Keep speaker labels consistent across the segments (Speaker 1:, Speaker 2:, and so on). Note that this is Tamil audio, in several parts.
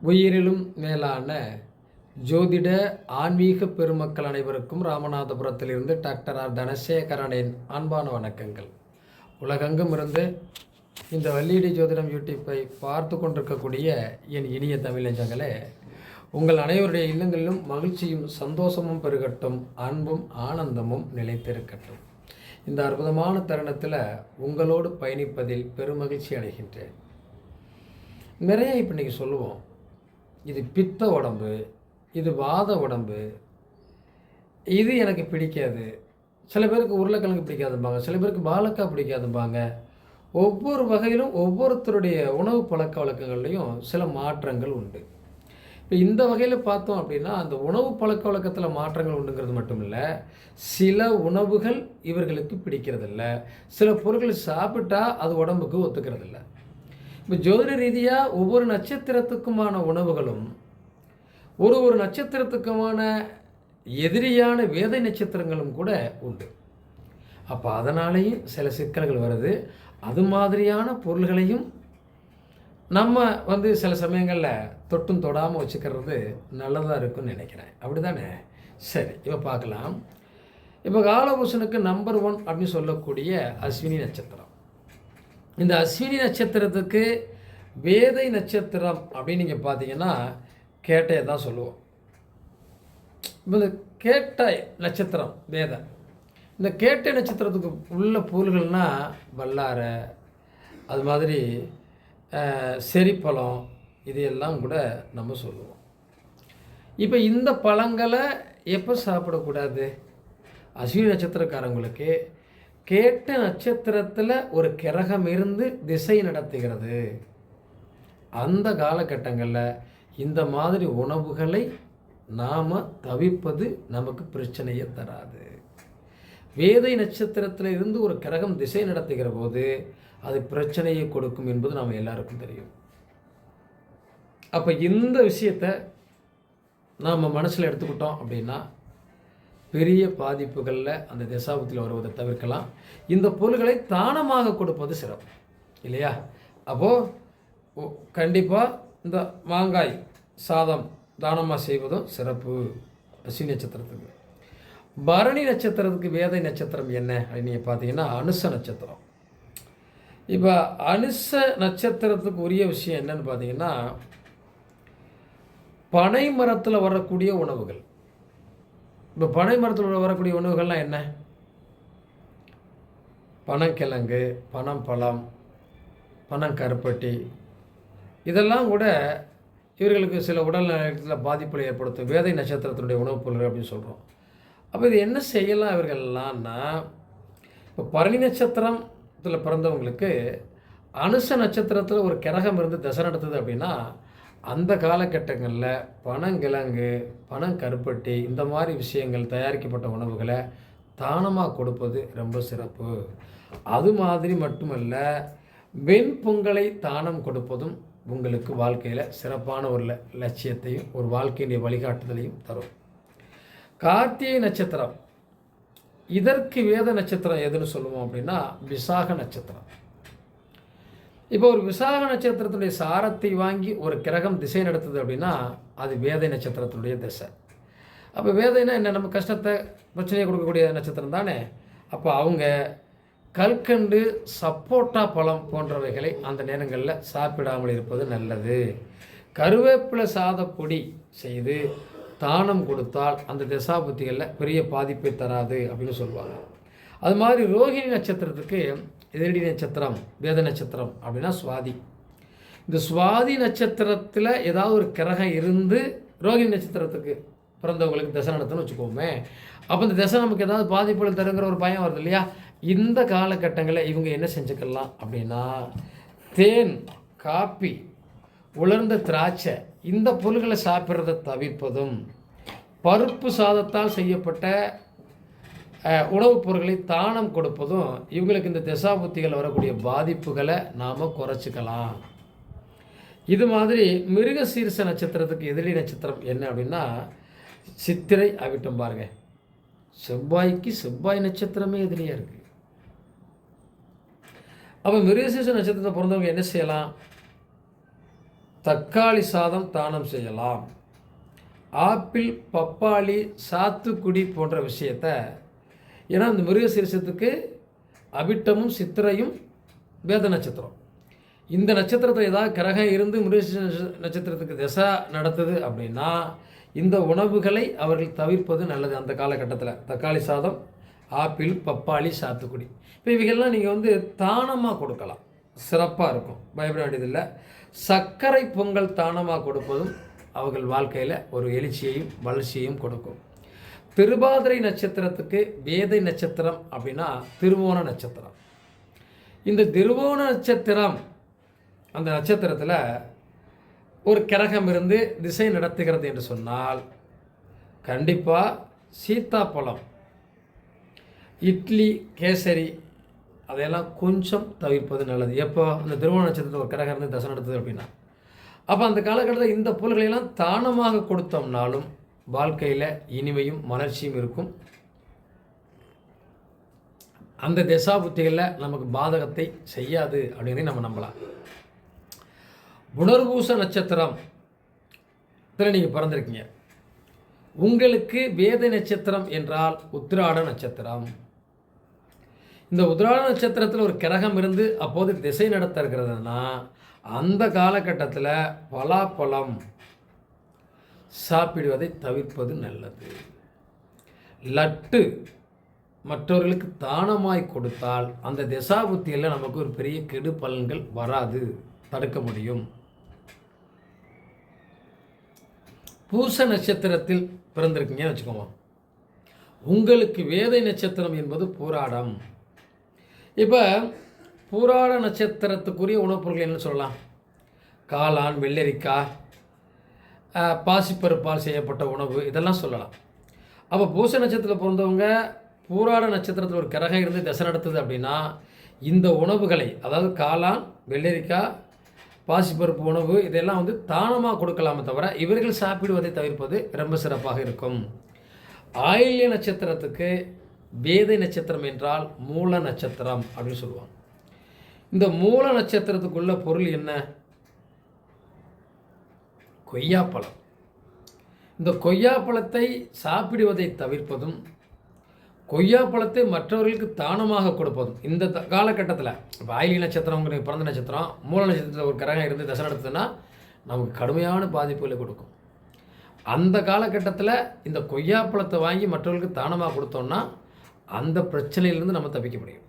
Speaker 1: உயிரிலும் மேலான ஜோதிட ஆன்மீக பெருமக்கள் அனைவருக்கும் ராமநாதபுரத்திலிருந்து டாக்டர் ஆர் தனசேகரனின் அன்பான வணக்கங்கள். உலகெங்கும் இருந்து இந்த வள்ளியடி ஜோதிடம் யூடியூப்பை பார்த்து கொண்டிருக்கக்கூடிய என் இனிய தமிழஞ்சங்களே, உங்கள் அனைவருடைய இல்லங்களிலும் மகிழ்ச்சியும் சந்தோஷமும் பெருகட்டும், அன்பும் ஆனந்தமும் நிலைத்திருக்கட்டும். இந்த அற்புதமான தருணத்தில் உங்களோடு பயணிப்பதில் பெருமகிழ்ச்சி அடைகின்றேன். நிறைய இப்போ இன்றைக்கி சொல்லுவோம், இது பித்த உடம்பு, இது வாத உடம்பு, இது எனக்கு பிடிக்காது. சில பேருக்கு உருளைக்கிழங்கு பிடிக்காதும்பாங்க, சில பேருக்கு பாலக்காய் பிடிக்காதும்பாங்க. ஒவ்வொரு வகையிலும் ஒவ்வொருத்தருடைய உணவு பழக்க வழக்கங்கள்லையும் சில மாற்றங்கள் உண்டு. இப்போ இந்த வகையில் பார்த்தோம் அப்படின்னா, அந்த உணவு பழக்க வழக்கத்தில் மாற்றங்கள் உண்டுங்கிறது மட்டும் இல்லை, சில உணவுகள் இவர்களுக்கு பிடிக்கிறதில்ல, சில பொருட்கள் சாப்பிட்டா அது உடம்புக்கு ஒத்துக்கிறதில்ல. இப்போ ஜோதிட ரீதியாக ஒவ்வொரு நட்சத்திரத்துக்குமான உணவுகளும் ஒரு நட்சத்திரத்துக்குமான எதிரியான வேதை நட்சத்திரங்களும் கூட உண்டு. அப்போ அதனாலேயும் சில சிக்கல்கள் வருது. அது மாதிரியான பொருள்களையும் நம்ம சில சமயங்களில் தொட்டும் தொடாமல் வச்சுக்கிறது நல்லதாக இருக்குன்னு நினைக்கிறேன். அப்படி தானே? சரி, இப்போ பார்க்கலாம். இப்போ காலபூஷனுக்கு நம்பர் 1 அப்படின்னு சொல்லக்கூடிய அஸ்வினி நட்சத்திரம். இந்த அஸ்வினி நட்சத்திரத்துக்கு வேதை நட்சத்திரம் அப்படின்னு நீங்கள் பார்த்தீங்கன்னா கேட்டையை தான் சொல்லுவோம். இப்போ இந்த கேட்டை நட்சத்திரம் வேதை, இந்த கேட்டை நட்சத்திரத்துக்கு உள்ள பொருள்கள்னால் வல்லாரை, அது மாதிரி செரிப்பழம், இதையெல்லாம் கூட நம்ம சொல்லுவோம். இப்போ இந்த பழங்களை எப்போ சாப்பிடக்கூடாது? அஸ்வினி நட்சத்திரக்காரங்களுக்கு கேட்ட நட்சத்திரத்தில் ஒரு கிரகம் இருந்து திசை நடத்துகிறது. அந்த காலகட்டங்களில் இந்த மாதிரி உணவுகளை நாம் தவிர்ப்பது நமக்கு பிரச்சனையை தராது. வேதை நட்சத்திரத்தில் இருந்து ஒரு கிரகம் திசை நடத்துகிற போது அது பிரச்சனையை கொடுக்கும் என்பது நாம் எல்லாருக்கும் தெரியும். அப்போ இந்த விஷயத்தை நாம் மனசில் எடுத்துக்கிட்டோம் அப்படின்னா பெரிய பாதிப்புகளில் அந்த தசாபத்தில் வருவதை தவிர்க்கலாம். இந்த பொருள்களை தானமாக கொடுப்பது சிறப்பு இல்லையா? அப்போது கண்டிப்பாக இந்த மாங்காய் சாதம் தானமாக செய்வதும் சிறப்பு அஸ்வினி நட்சத்திரத்துக்கு. பரணி நட்சத்திரத்துக்கு வேதை நட்சத்திரம் என்ன அப்படின்னு நீங்கள் பார்த்தீங்கன்னா அனுச நட்சத்திரம். இப்போ அனுச நட்சத்திரத்துக்கு உரிய விஷயம் என்னன்னு பார்த்தீங்கன்னா, பனை மரத்தில் வரக்கூடிய உணவுகள். இப்போ பனை மரத்தில் வரக்கூடிய உணவுகள்லாம் என்ன? பனங்கிழங்கு, பனம்பழம், பனங்கருப்பட்டி, இதெல்லாம் கூட இவர்களுக்கு சில உடல் நலத்தில் பாதிப்புகளை ஏற்படுத்தும் வேதை நட்சத்திரத்தினுடைய உணவுப் பொருள்கள் அப்படின்னு சொல்கிறோம். அப்போ இது என்ன செய்யலாம் இவர்கள்லாம்னா, இப்போ பரணி நட்சத்திரத்தில் பிறந்தவங்களுக்கு அனுச நட்சத்திரத்தில் ஒரு கிரகம் இருந்து தசை நடத்துது அப்படின்னா, அந்த காலகட்டங்களில் பனங்கிழங்கு, பனங்கருப்பட்டி, இந்த மாதிரி விஷயங்கள் தயாரிக்கப்பட்ட உணவுகளை தானமாக கொடுப்பது ரொம்ப சிறப்பு. அது மாதிரி மட்டுமல்ல, வெண்பொங்கலை தானம் கொடுப்பதும் உங்களுக்கு வாழ்க்கையில் சிறப்பான ஒரு லட்சியத்தையும் ஒரு வாழ்க்கையினுடைய வழிகாட்டுதலையும் தரும். கார்த்திகை நட்சத்திரம், இதற்கு வேத நட்சத்திரம் எதுன்னு சொல்லுவோம் அப்படின்னா விசாக நட்சத்திரம். இப்போ ஒரு விசாக நட்சத்திரத்தினுடைய சாரத்தை வாங்கி ஒரு கிரகம் திசை நடத்துது அப்படின்னா அது வேதை நட்சத்திரத்தினுடைய திசை. அப்போ வேதைனா என்ன? நம்ம கஷ்டத்தை பிரச்சனையை கொடுக்கக்கூடிய நட்சத்திரம் தானே. அப்போ அவங்க கல்கண்டு, சப்போட்டா பழம் போன்றவைகளை அந்த நேரங்களில் சாப்பிடாமல் இருப்பது நல்லது. கருவேப்பிலை சாதப்பொடி செய்து தானம் கொடுத்தால் அந்த தசாபுத்திகளில் பெரிய பாதிப்பை தராது அப்படின்னு சொல்லுவாங்க. அது மாதிரி ரோகிணி நட்சத்திரத்துக்கு எதிரடி நட்சத்திரம் வேத நட்சத்திரம் அப்படின்னா சுவாதி. இந்த சுவாதி நட்சத்திரத்தில் ஏதாவது ஒரு கிரகம் இருந்து ரோகிணி நட்சத்திரத்துக்கு பிறந்தவங்களுக்கு தசை நடத்துன்னு வச்சுக்கோமே, அப்போ இந்த தசை நமக்கு ஏதாவது பாதிப்புகள் தருங்கிற ஒரு பயம் வருது இல்லையா? இந்த காலகட்டங்களில் இவங்க என்ன செஞ்சுக்கலாம் அப்படின்னா, தேன், காப்பி, உலர்ந்த திராட்சை, இந்த பொருள்களை சாப்பிட்றதை தவிர்ப்பதும், பருப்பு சாதத்தால் செய்யப்பட்ட உணவுப் பொருட்களை தானம் கொடுப்பதும் இவங்களுக்கு இந்த தசாபுத்திகள் வரக்கூடிய பாதிப்புகளை நாம் குறைச்சிக்கலாம். இது மாதிரி மிருக சீர்ஷ நட்சத்திரத்துக்கு எதிரி நட்சத்திரம் என்ன அப்படின்னா சித்திரை, அவிட்டம். பாருங்க, செவ்வாய்க்கு செவ்வாய் நட்சத்திரமே எதிரியாக இருக்குது. அப்போ மிருகசீரிஷ நட்சத்திரத்தை பிறந்தவங்க என்ன செய்யலாம்? தக்காளி சாதம் தானம் செய்யலாம். ஆப்பிள், பப்பாளி, சாத்துக்குடி போன்ற விஷயத்த, ஏன்னா இந்த மிருகசீரிஷத்துக்கு அவிட்டமும் சித்திரையும் வேத நட்சத்திரம். இந்த நட்சத்திரத்தில் ஏதாவது கிரகம் இருந்து மிருகசீரிஷ நட்சத்திரத்துக்கு திசை நடத்துது அப்படின்னா இந்த உணவுகளை அவர்கள் தவிர்ப்பது நல்லது. அந்த காலகட்டத்தில் தக்காளி சாதம், ஆப்பிள், பப்பாளி, சாத்துக்குடி, இப்போ இவைகள்லாம் நீங்கள் தானமாக கொடுக்கலாம், சிறப்பாக இருக்கும், பயப்பட வேண்டியதில்லை. சர்க்கரை பொங்கல் தானமாக கொடுப்பதும் அவர்கள் வாழ்க்கையில் ஒரு எழுச்சியையும் வளர்ச்சியையும் கொடுக்கும். திருவாதிரை நட்சத்திரத்துக்கு வேதை நட்சத்திரம் அப்படின்னா திருவோண நட்சத்திரம். இந்த திருவோண நட்சத்திரம், அந்த நட்சத்திரத்தில் ஒரு கிரகம் இருந்து திசை நடத்துகிறது என்று சொன்னால் கண்டிப்பாக சீத்தாப்பழம், இட்லி, கேசரி அதையெல்லாம் கொஞ்சம் தவிர்ப்பது நல்லது. எப்போ அந்த திருவோண நட்சத்திரத்தில் ஒரு கிரகம் இருந்து திசை நடத்துது அப்படின்னா, அப்போ அந்த காலகட்டத்தில் இந்த பொருள்களெல்லாம் தானமாக கொடுத்தோம்னாலும் வாழ்க்கையில் இனிமையும் மலர்ச்சியும் இருக்கும். அந்த திசாபுத்திகளில் நமக்கு பாதகத்தை செய்யாது அப்படின்னு நம்ம நம்பலாம். புனர்பூச நட்சத்திரம் இதில் நீங்கள் பிறந்திருக்கீங்க. உங்களுக்கு வேத நட்சத்திரம் என்றால் உத்திராட நட்சத்திரம். இந்த உத்திராட நட்சத்திரத்தில் ஒரு கிரகம் இருந்து அப்போது திசை நடத்த இருக்கிறதுனா அந்த காலகட்டத்தில் பலாப்பழம் சாப்பிடுவதை தவிர்ப்பது நல்லது. லட்டு மற்றவர்களுக்கு தானமாய் கொடுத்தால் அந்த திசாபுத்தியில் நமக்கு ஒரு பெரிய கெடு பலன்கள் வராது, தடுக்க முடியும். பூச நட்சத்திரத்தில் பிறந்திருக்கீங்கன்னு வச்சுக்கோங்க. உங்களுக்கு வேதை நட்சத்திரம் என்பது பூராடம். இப்போ பூராட நட்சத்திரத்துக்குரிய உணவுப் பொருட்கள் என்ன சொல்லலாம்? காளான், வெள்ளரிக்காய், பாசிப்பருப்பால் செய்யப்பட்ட உணவு, இதெல்லாம் சொல்லலாம். அப்போ பூச நட்சத்திரத்தில் பிறந்தவங்க பூராட நட்சத்திரத்தில் ஒரு கிரகம் இருந்து திசை நடத்துது அப்படின்னா இந்த உணவுகளை, அதாவது காளான், வெள்ளரிக்காய், பாசிப்பருப்பு உணவு இதெல்லாம் தானமாக கொடுக்கலாமே தவிர இவர்கள் சாப்பிடுவதை தவிர்ப்பது ரொம்ப சிறப்பாக இருக்கும். ஆயில்ய நட்சத்திரத்துக்கு வேதை நட்சத்திரம் என்றால் மூல நட்சத்திரம் அப்படின்னு சொல்லுவாங்க. இந்த மூல நட்சத்திரத்துக்குள்ள பொருள் என்ன? கொய்யாப்பழம். இந்த கொய்யாப்பழத்தை சாப்பிடுவதை தவிர்ப்பதும் கொய்யாப்பழத்தை மற்றவர்களுக்கு தானமாக கொடுப்பதும் இந்த காலகட்டத்தில். இப்போ ஆயிலி நட்சத்திரம் உங்களுக்கு பிறந்த நட்சத்திரம், மூல நட்சத்திரத்தில் ஒரு கிரகம் இருந்து திசை நடத்துதுன்னா நமக்கு கடுமையான பாதிப்புகளை கொடுக்கும். அந்த காலகட்டத்தில் இந்த கொய்யாப்பழத்தை வாங்கி மற்றவர்களுக்கு தானமாக கொடுத்தோம்னா அந்த பிரச்சனையிலிருந்து நம்ம தப்பிக்க முடியும்.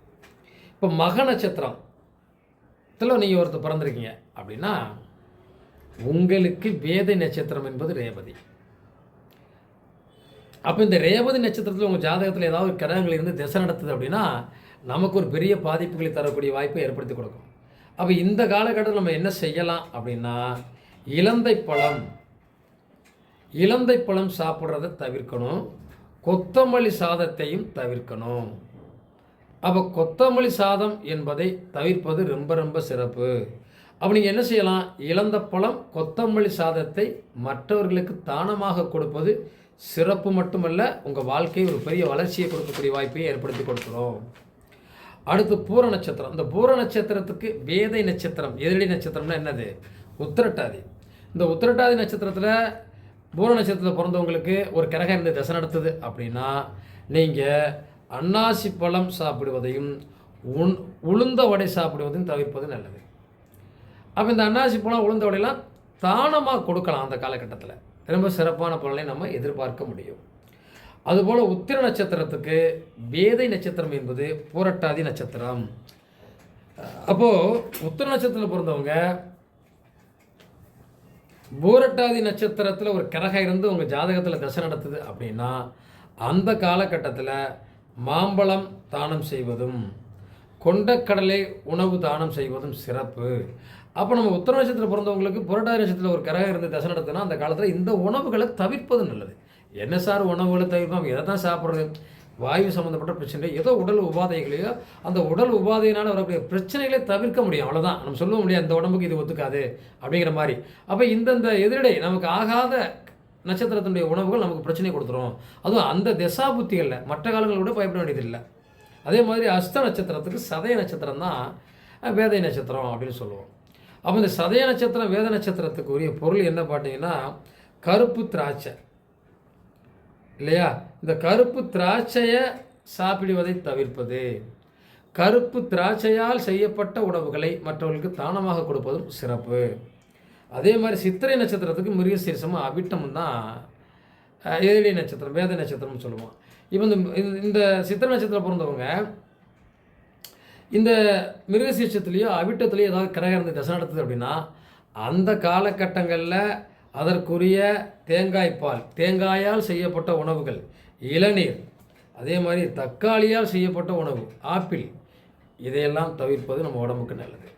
Speaker 1: இப்போ மக நட்சத்திரத்தில் நீங்கள் ஒருத்தர் பிறந்திருக்கீங்க அப்படின்னா உங்களுக்கு வேதை நட்சத்திரம் என்பது ரேவதி. அப்போ இந்த ரேவதி நட்சத்திரத்தில் உங்கள் ஜாதகத்தில் ஏதாவது கிரகங்கள் இருந்து திசை நடத்துது அப்படின்னா நமக்கு ஒரு பெரிய பாதிப்புகளை தரக்கூடிய வாய்ப்பை ஏற்படுத்தி கொடுக்கும். அப்போ இந்த காலகட்டத்தில் நம்ம என்ன செய்யலாம் அப்படின்னா இலந்தை பழம் சாப்பிட்றத தவிர்க்கணும். கொத்தமல்லி சாதத்தையும் தவிர்க்கணும். அப்போ கொத்தமல்லி சாதம் என்பதை தவிர்ப்பது ரொம்ப ரொம்ப சிறப்பு. அப்போ நீங்கள் என்ன செய்யலாம்? இலந்த பழம், கொத்தமல்லி சாதத்தை மற்றவர்களுக்கு தானமாக கொடுப்பது சிறப்பு மட்டுமல்ல, உங்கள் வாழ்க்கை ஒரு பெரிய வளர்ச்சியை கொடுக்கக்கூடிய வாய்ப்பை ஏற்படுத்தி கொடுக்குறோம். அடுத்து பூர நட்சத்திரம். இந்த பூர நட்சத்திரத்துக்கு வேதை நட்சத்திரம், எதிரடி நட்சத்திரம்னா என்னது? உத்திரட்டாதி. இந்த உத்திரட்டாதி நட்சத்திரத்தில் பூர நட்சத்திரத்தில் பிறந்தவங்களுக்கு ஒரு கிரகம் இருந்து திசை நடத்துது அப்படின்னா நீங்கள் அன்னாசி பழம் சாப்பிடுவதையும் உளுந்த வடை சாப்பிடுவதையும் தவிர்ப்பது நல்லது. அப்போ இந்த அன்னாசி பழம், உளுந்த வடையெல்லாம் தானமாக கொடுக்கலாம். அந்த காலகட்டத்தில் ரொம்ப சிறப்பான பலனை நம்ம எதிர்பார்க்க முடியும். அதுபோல் உத்திர நட்சத்திரத்துக்கு வேதை நட்சத்திரம் என்பது பூரட்டாதி நட்சத்திரம். அப்போது உத்திர நட்சத்திரத்தில் பிறந்தவங்க பூரட்டாதி நட்சத்திரத்தில் ஒரு கிரகம் இருந்து உங்கள் ஜாதகத்தில் திசை நடத்துது அப்படின்னா அந்த காலகட்டத்தில் மாம்பழம் தானம் செய்வதும் கொண்டக்கடலை உணவு தானம் செய்வதும் சிறப்பு. அப்போ நம்ம உத்திர நட்சத்திரம் பிறந்தவங்களுக்கு புரட்டாதி நட்சத்திரத்தில் ஒரு கிரகம் இருந்து திசை நடத்துனா அந்த காலத்தில் இந்த உணவுகளை தவிர்ப்பது நல்லது. என்ன சார் உணவுகளை தவிர்ப்போம், எதை தான் சாப்பிட்றது? வாயு சம்மந்தப்பட்ட பிரச்சனை, ஏதோ உடல் உபாதைகளையோ அந்த உடல் உபாதையினால் வரக்கூடிய பிரச்சனைகளை தவிர்க்க முடியும், அவ்வளோதான். நம்ம சொல்ல முடியாது இந்த உடம்புக்கு இது ஒத்துக்காது அப்படிங்கிற மாதிரி. அப்போ இந்தந்த எதிரடை நமக்கு ஆகாத நட்சத்திரத்தினுடைய உணவுகள் நமக்கு பிரச்சனை கொடுத்துரும். அதுவும் அந்த திசாபுத்திகளில் மற்ற காலங்களை விட பயப்பட வேண்டியதில்லை. அதே மாதிரி அஸ்த நட்சத்திரத்துக்கு சதய நட்சத்திரம் தான் வேதை நட்சத்திரம் அப்படின்னு சொல்லுவோம். அப்போ இந்த சதய நட்சத்திரம் வேத நட்சத்திரத்துக்கு உரிய பொருள் என்ன பார்த்தீங்கன்னா கருப்பு திராட்சை இல்லையா? இந்த கருப்பு திராட்சையை சாப்பிடுவதை தவிர்ப்பது, கருப்பு திராட்சையால் செய்யப்பட்ட உணவுகளை மற்றவர்களுக்கு தானமாக கொடுப்பதும் சிறப்பு. அதே மாதிரி சித்திரை நட்சத்திரத்துக்கு மிருகசீரிஷமும் அவிட்டமும் தான் ஏழி நட்சத்திரம், வேத நட்சத்திரம்னு சொல்லுவோம். இப்போ இந்த சித்திரை நட்சத்திரம் பிறந்தவங்க இந்த மிருகசீரிஷத்துலேயோ அவிட்டத்துலேயோ ஏதாவது கிரகம் இருந்து தசை நடத்துது அப்படின்னா அந்த காலகட்டங்களில் அதற்குரிய தேங்காய்ப்பால், தேங்காயால் செய்யப்பட்ட உணவுகள், இளநீர், அதே மாதிரி தக்காளியால் செய்யப்பட்ட உணவு, ஆப்பிள், இதையெல்லாம் தவிர்ப்பது நம்ம உடம்புக்கு நல்லது.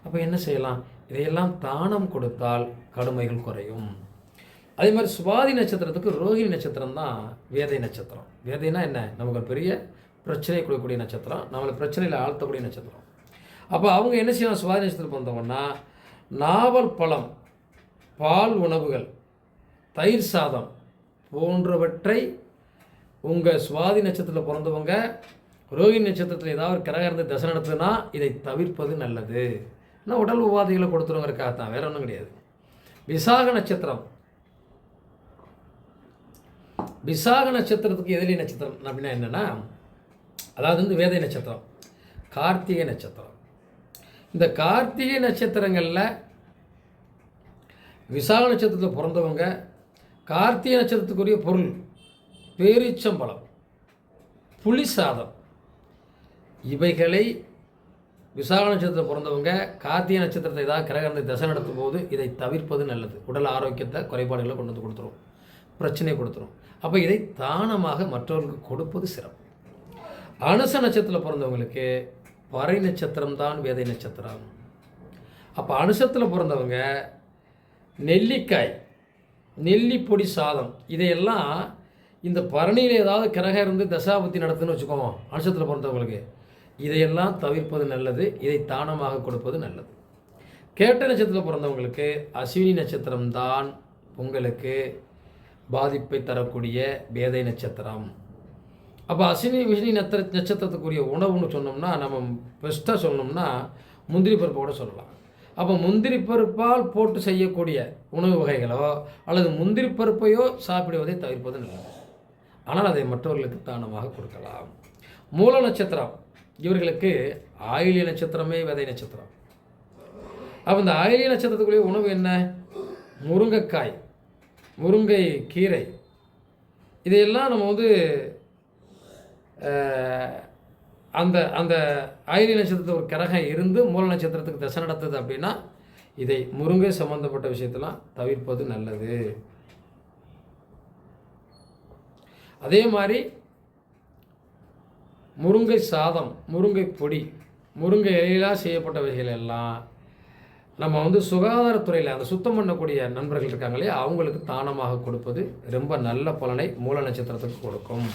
Speaker 1: அப்போ என்ன செய்யலாம்? இதையெல்லாம் தானம் கொடுத்தால் கடுமைகள் குறையும். அதே மாதிரி சுவாதி நட்சத்திரத்துக்கு ரோகிணி நட்சத்திரம் தான் வேதை நட்சத்திரம். வேதைனா என்ன? நமக்கு ஒரு பெரிய பிரச்சனை கொடுக்கக்கூடிய நட்சத்திரம், நம்மளை பிரச்சனையில் ஆழ்த்தக்கூடிய நட்சத்திரம். அப்போ அவங்க என்ன செய்யலாம்? சுவாதி நட்சத்திரம் பிறந்தவங்கன்னா நாவல் பழம், பால் உணவுகள், தயிர் சாதம் போன்றவற்றை உங்கள் சுவாதி நட்சத்திரத்தில் பிறந்தவங்க ரோகிணி நட்சத்திரத்தில் ஏதாவது ஒரு கிரகம் இருந்து தசை நடத்துதுன்னா இதை தவிர்ப்பது நல்லது. ஆனால் உடல் உபாதைகளை கொடுத்துருவங்கிறக்காகத்தான், வேற ஒன்றும் கிடையாது. விசாக நட்சத்திரம், விசாக நட்சத்திரத்துக்கு எதிரி நட்சத்திரம் அப்படின்னா என்னென்னா, அதாவது வந்து வேதை நட்சத்திரம், கார்த்திகை நட்சத்திரம். இந்த கார்த்திகை நட்சத்திரங்களில் விசாக நட்சத்திரத்தில் பிறந்தவங்க கார்த்திகை நட்சத்திரத்துக்குரிய பொருள் பேரீச்சம்பழம், புளி சாதம், இவைகளை விசாக நட்சத்திரத்தில் பிறந்தவங்க கார்த்திகை நட்சத்திரத்தை ஏதாவது கிரகத்தை தசை நடத்தும் போது இதை தவிர்ப்பது நல்லது. உடல் ஆரோக்கியத்தை குறைபாடுகளை கொண்டு வந்து கொடுத்துரும், பிரச்சனை கொடுத்துரும். அப்போ இதை தானமாக மற்றவர்களுக்கு கொடுப்பது சிறப்பு. அனுச நட்சத்திரத்தில் பிறந்தவங்களுக்கு பறை நட்சத்திரம் தான் வேதை நட்சத்திரம். அப்போ அனுசத்தில் பிறந்தவங்க நெல்லிக்காய், நெல்லிப்பொடி சாதம், இதையெல்லாம் இந்த பரணியில் ஏதாவது கிரகம் இருந்து தசாபத்தி நடத்துன்னு வச்சுக்கோங்க, அனுசத்தில் பிறந்தவங்களுக்கு இதையெல்லாம் தவிர்ப்பது நல்லது. இதை தானமாக கொடுப்பது நல்லது. கேட்ட நட்சத்திரத்தில் பிறந்தவங்களுக்கு அஸ்வினி நட்சத்திரம்தான் உங்களுக்கு பாதிப்பை தரக்கூடிய வேதை நட்சத்திரம். அப்போ அஸ்வினி விஷ்ணி நட்சத்திரத்துக்குரிய உணவுன்னு சொன்னோம்னா, நம்ம பெஸ்ட்டாக சொன்னோம்னா முந்திரி பருப்பை கூட சொல்லலாம். அப்போ முந்திரி பருப்பால் போட்டு செய்யக்கூடிய உணவு வகைகளோ அல்லது முந்திரி பருப்பையோ சாப்பிடுவதை தவிர்ப்பது நல்லது. ஆனால் அதை மற்றவர்களுக்கு தானமாக கொடுக்கலாம். மூல நட்சத்திரம் இவர்களுக்கு ஆயிலிய நட்சத்திரமே விதை நட்சத்திரம். அப்போ இந்த ஆயிலிய நட்சத்திரத்துக்குரிய உணவு என்ன? முருங்கைக்காய், முருங்கை கீரை, இதையெல்லாம் நம்ம வந்து அந்த அந்த ஆயிலிய நட்சத்திரத்தில் ஒரு கிரகம் இருந்து மூல நட்சத்திரத்துக்கு தசை நடத்துது அப்படின்னா இதை முருங்கை சம்பந்தப்பட்ட விஷயத்தெல்லாம் தவிர்ப்பது நல்லது. அதே மாதிரி முருங்கை சாதம், முருங்கை பொடி, முருங்கை இலையிலாக செய்யப்பட்ட வகைகள் எல்லாம் நம்ம வந்து சுகாதாரத்துறையில் அந்த சுத்தம் பண்ணக்கூடிய நண்பர்கள் இருக்காங்க இல்லையா, அவங்களுக்கு தானமாக கொடுப்பது ரொம்ப நல்ல பலனை மூல நட்சத்திரத்துக்கு கொடுக்கும்.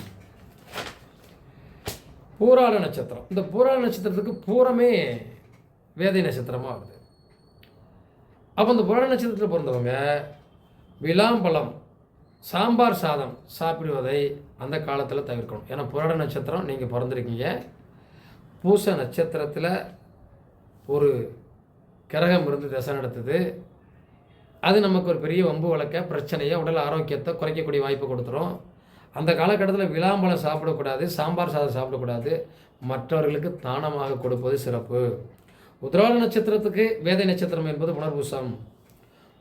Speaker 1: பூராட நட்சத்திரம், இந்த பூராட நட்சத்திரத்துக்கு பூரமே வேதை நட்சத்திரமாக வருது. அப்போ இந்த பூராட நட்சத்திரத்தில் பிறந்தவங்க விளாம்பழம், சாம்பார் சாதம் சாப்பிடுவதை அந்த காலத்தில் தவிர்க்கணும். ஏன்னா புராட நட்சத்திரம் நீங்கள் பிறந்திருக்கீங்க, பூச நட்சத்திரத்தில் ஒரு கிரகம் இருந்து தசை நடத்துது, அது நமக்கு ஒரு பெரிய வம்பு வழக்க பிரச்சனையை, உடல் ஆரோக்கியத்தை குறைக்கக்கூடிய வாய்ப்பு கொடுத்துரும். அந்த காலகட்டத்தில் விளாம்பழம் சாப்பிடக்கூடாது, சாம்பார் சாதம் சாப்பிடக்கூடாது, மற்றவர்களுக்கு தானமாக கொடுப்பது சிறப்பு. உத்திராட நட்சத்திரத்துக்கு வேதை நட்சத்திரம் என்பது புனர்பூசம்.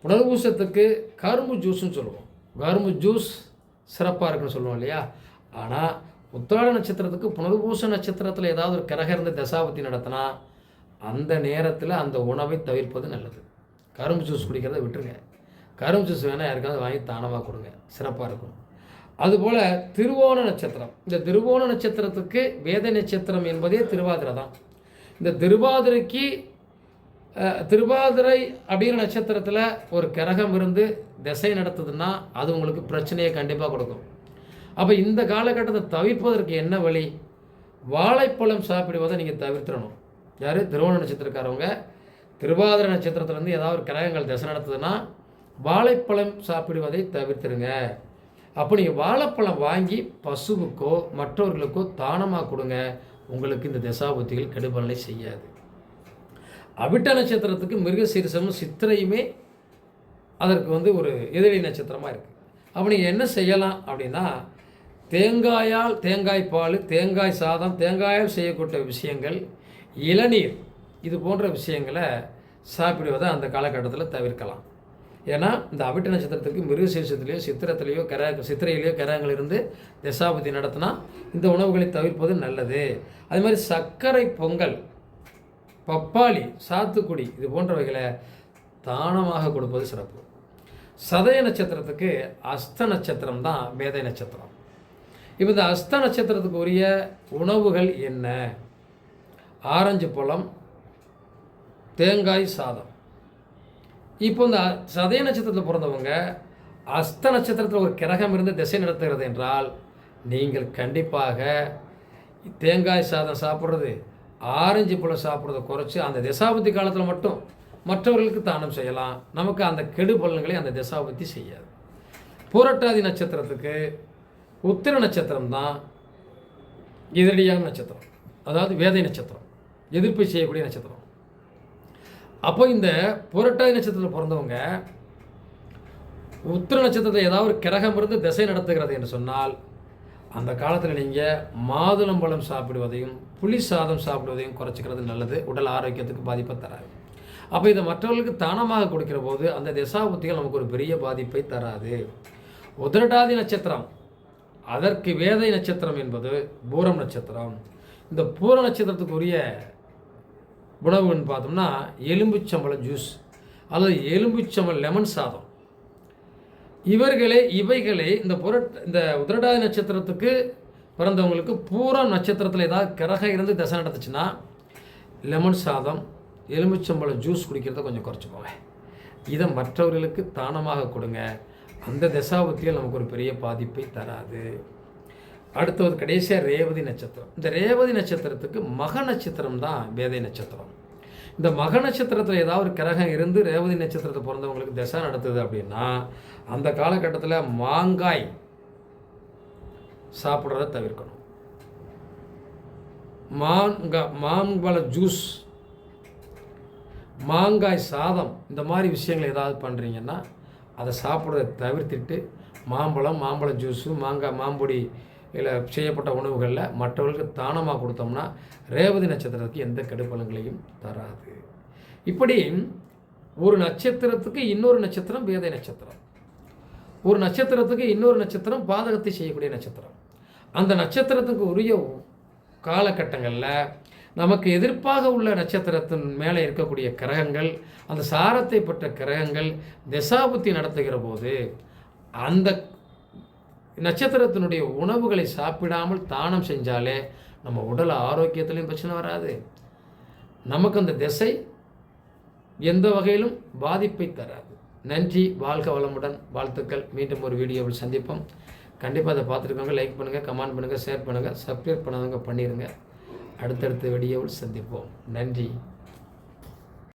Speaker 1: புனர்பூசத்துக்கு கரும்பு ஜூஸ்ன்னு சொல்லுவோம். கரும்பு ஜூஸ் சிறப்பாக இருக்குன்னு சொல்லுவோம் இல்லையா. ஆனால் உத்திராட நட்சத்திரத்துக்கு புனர்பூச நட்சத்திரத்தில் ஏதாவது ஒரு கிரகம் இருந்து தசாபத்தி நடத்தினா அந்த நேரத்தில் அந்த உணவை தவிர்ப்பது நல்லது. கரும்பு ஜூஸ் குடிக்கிறத விட்டுருங்க. கரும்பு ஜூஸ் வேணால் யாருக்காவது வாங்கி தானமாக கொடுங்க, சிறப்பாக இருக்கும். அதுபோல் திருவோண நட்சத்திரம், இந்த திருவோண நட்சத்திரத்துக்கு வேத நட்சத்திரம் என்பதே திருவாதிரை தான். இந்த திருவாதிரைக்கு திருவாதிரை அப்படிங்கிற நட்சத்திரத்தில் ஒரு கிரகம் இருந்து திசை நடத்துதுன்னா அது உங்களுக்கு பிரச்சனையை கண்டிப்பாக கொடுக்கும். அப்போ இந்த காலகட்டத்தை தவிர்ப்பதற்கு என்ன வழி? வாழைப்பழம் சாப்பிடுவதை நீங்கள் தவிர்த்திடணும். யார்? திருவோண நட்சத்திரக்காரவங்க. திருவாதிரை நட்சத்திரத்துலேருந்து ஏதாவது ஒரு கிரகங்கள் திசை நடத்துதுன்னா வாழைப்பழம் சாப்பிடுவதை தவிர்த்துருங்க. அப்போ நீங்கள் வாழைப்பழம் வாங்கி பசுவுக்கோ மற்றவர்களுக்கோ தானமாக கொடுங்க. உங்களுக்கு இந்த தசாபுத்திகள் கெடுபலனை செய்யாது. அவிட்ட நட்சத்திரத்துக்கு மிருகசீரிஷமும் சித்திரையுமே அதற்கு ஒரு எதிரி நட்சத்திரமாக இருக்குது. அப்போ நீங்கள் என்ன செய்யலாம் அப்படின்னா, தேங்காய் பால், தேங்காய் சாதம், தேங்காயால் செய்யக்கூடிய விஷயங்கள், இளநீர், இது போன்ற விஷயங்களை சாப்பிடுவதை அந்த காலகட்டத்தில் தவிர்க்கலாம். ஏன்னா இந்த அவிட்ட நட்சத்திரத்துக்கு மிருகசீரிஷத்துலேயோ சித்திரையிலேயோ கிரகங்கள் இருந்து தசாபதி நடத்தினா இந்த உணவுகளை தவிர்ப்பது நல்லது. அது மாதிரி சர்க்கரை பொங்கல், பப்பாளி, சாத்துக்குடி, இது போன்றவைகளை தானமாக கொடுப்பது சிறப்பு. சதய நட்சத்திரத்துக்கு அஸ்த நட்சத்திரம் தான் வேதை நட்சத்திரம். இப்போ இந்த அஸ்த நட்சத்திரத்துக்கு உரிய உணவுகள் என்ன? ஆரஞ்சு பழம், தேங்காய் சாதம். இப்போ இந்த சதய நட்சத்திரத்தில் பிறந்தவங்க அஸ்த நட்சத்திரத்தில் ஒரு கிரகம் இருந்து திசை நடத்துகிறது என்றால் நீங்கள் கண்டிப்பாக தேங்காய் சாதம் சாப்பிட்றது, ஆரஞ்சு பழம் சாப்பிட்றதை குறைச்சி அந்த தசாபதி காலத்தில் மட்டும் மற்றவர்களுக்கு தானம் செய்யலாம். நமக்கு அந்த கெடு பலன்களை அந்த தசாபதி செய்யாது. பூரட்டாதி நட்சத்திரத்துக்கு உத்திர நட்சத்திரம் தான் எதிரடியான நட்சத்திரம், அதாவது வேதை நட்சத்திரம், எதிர்ப்பை செய்யக்கூடிய நட்சத்திரம். அப்போ இந்த புரட்டாதி நட்சத்திரத்தில் பிறந்தவங்க உத்திர நட்சத்திரத்தில் ஏதாவது ஒரு கிரகம் இருந்து திசை நடத்துகிறது என்று சொன்னால் அந்த காலத்தில் நீங்கள் மாதுளம்பழம் சாப்பிடுவதையும் புளி சாதம் சாப்பிடுவதையும் குறைச்சிக்கிறது நல்லது. உடல் ஆரோக்கியத்துக்கு பாதிப்பை தராது. அப்போ இதை மற்றவர்களுக்கு தானமாக கொடுக்கிற போது அந்த திசாபுத்திகள் நமக்கு ஒரு பெரிய பாதிப்பை தராது. உத்திரட்டாதி நட்சத்திரம், அதற்கு வேதை நட்சத்திரம் என்பது பூரம் நட்சத்திரம். இந்த பூர நட்சத்திரத்துக்கு உரிய உணவுன்னு பார்த்தோம்னா எலும்புச்சம்பழம் ஜூஸ் அல்லது எலும்புச்சம்பழம் லெமன் சாதம். இவைகளை இந்த உத்திரட்டாதி நட்சத்திரத்துக்கு பிறந்தவங்களுக்கு பூரம் நட்சத்திரத்தில் ஏதாவது கிரகம் இருந்து தசை நடத்துச்சுன்னா லெமன் சாதம், எலும்புச்சம்பழம் ஜூஸ் குடிக்கிறத கொஞ்சம் குறைச்சிக்கோங்க. இதை மற்றவர்களுக்கு தானமாக கொடுங்க. அந்த தசாபுத்தியில் நமக்கு ஒரு பெரிய பாதிப்பை தராது. அடுத்தது கடைசியாக ரேவதி நட்சத்திரம். இந்த ரேவதி நட்சத்திரத்துக்கு மக நட்சத்திரம் தான் வேதை நட்சத்திரம். இந்த மக நட்சத்திரத்தில் ஏதாவது ஒரு கிரகம் இருந்து ரேவதி நட்சத்திரத்தை பிறந்தவங்களுக்கு தசை நடத்துது அப்படின்னா அந்த காலகட்டத்தில் மாங்காய் சாப்பிட்றத தவிர்க்கணும். மாம்பழ ஜூஸ், மாங்காய் சாதம், இந்த மாதிரி விஷயங்கள் ஏதாவது பண்ணுறீங்கன்னா அதை சாப்பிட்றத தவிர்த்துட்டு மாம்பழ ஜூஸு, மாம்பொடி இல்லை செய்யப்பட்ட உணவுகளில் மற்றவர்களுக்கு தானமாக கொடுத்தோம்னா ரேவதி நட்சத்திரத்துக்கு எந்த கெடுபலங்களையும் தராது. இப்படி ஒரு நட்சத்திரத்துக்கு இன்னொரு நட்சத்திரம் வேதை நட்சத்திரம், ஒரு நட்சத்திரத்துக்கு இன்னொரு நட்சத்திரம் பாதகத்தை செய்யக்கூடிய நட்சத்திரம். அந்த நட்சத்திரத்துக்கு உரிய காலகட்டங்களில் நமக்கு எதிர்ப்பாக உள்ள நட்சத்திரத்தின் மேலே இருக்கக்கூடிய கிரகங்கள், அந்த சாரத்தை பெற்ற கிரகங்கள் தசாபுத்தி நடத்துகிற போது அந்த நட்சத்திரத்தினுடைய உணவுகளை சாப்பிடாமல் தானம் செஞ்சாலே நம்ம உடல் ஆரோக்கியத்திலையும் பிரச்சனை வராது. நமக்கு அந்த திசை எந்த வகையிலும் பாதிப்பை தராது. நன்றி, வாழ்க வளமுடன், வாழ்த்துக்கள். மீண்டும் ஒரு வீடியோவில் சந்திப்போம். கண்டிப்பாக அதை பார்த்துருக்கோங்க. லைக் பண்ணுங்கள், கமெண்ட் பண்ணுங்கள், ஷேர் பண்ணுங்கள், சப்ஸ்கிரைப் பண்ணாதவங்க பண்ணிடுங்க. அடுத்தடுத்த வீடியோவில் சந்திப்போம். நன்றி.